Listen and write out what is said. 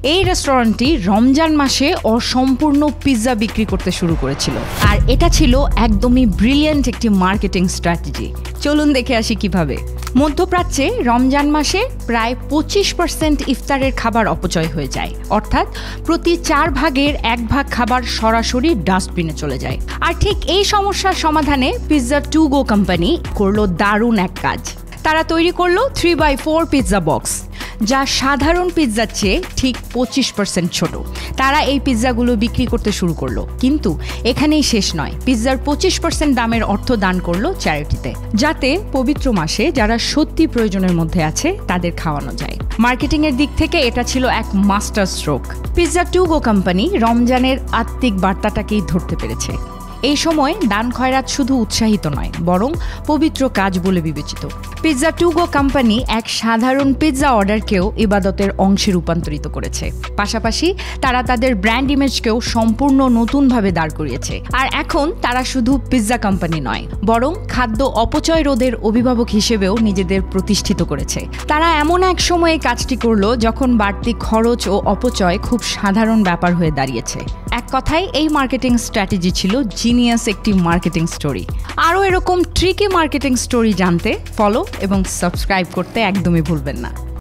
এই রেস্টুরেন্টটি রমজান মাসে অসম্পূর্ণ পিৎজা বিক্রি করতে শুরু করেছিল, আর এটা ছিল একদমই ব্রিলিয়েন্ট একটি মার্কেটিং স্ট্র্যাটেজি। চলুন দেখে আসি কিভাবে। মধ্যপ্রাচ্যে রমজান মাসে প্রায় 25% ইফতারের খাবার অপচয় হয়ে যায়, অর্থাৎ প্রতি 4 ভাগের 1 ভাগ খাবার সরাসরি ডাস্টবিনে চলে যায়। আর ঠিক এই সমস্যার সমাধানে পিৎজা টু গো কোম্পানি করলো দারুণ এক কাজ। তারা তৈরি করলো 3x4 পিৎজা বক্স, যা সাধারণ পিৎজার চেয়ে ঠিক 25% ছোট। তারা এই পিৎজাগুলো বিক্রি করতে শুরু করলো, কিন্তু এখানেই শেষ নয়। পিৎজার 25% দামের অর্থ দান করলো চ্যারিটিতে, যাতে পবিত্র মাসে যারা সত্যি প্রয়োজনের মধ্যে আছে তাদের খাওয়ানো যায়। মার্কেটিংয়ের দিক থেকে এটা ছিল এক master stroke. Pizza to go company রমজানের আত্মিক বার্তাটাকেই ধরতে পেরেছে। এই সময় দান খয়রাত শুধু উৎসাহিত নয়, বরং পবিত্র কাজ বলে বিবেচিত। পিৎজা টু গো কোম্পানি এক সাধারণ পিৎজা অর্ডারকেও ইবাদতের অংশে রূপান্তরিত করেছে। পাশাপাশি তারা তাদের ব্র্যান্ড ইমেজকেও সম্পূর্ণ নতুনভাবে দাঁড় করিয়েছে। আর এখন তারা শুধু পিৎজা কোম্পানি নয়, বরং খাদ্য অপচয় রোধের অভিভাবক হিসেবেও নিজেদের প্রতিষ্ঠিত করেছে। তারা এমন এক সময়ে কাজটি করলো যখন বাড়তি খরচ ও অপচয় খুব সাধারণ ব্যাপার হয়ে দাঁড়িয়েছে। এক কথায় এই মার্কেটিং স্ট্র্যাটেজি ছিল জিনিয়াস একটি মার্কেটিং স্টোরি। আরও এরকম ট্রিকি মার্কেটিং স্টোরি জানতে ফলো এবং সাবস্ক্রাইব করতে একদমই ভুলবেন না।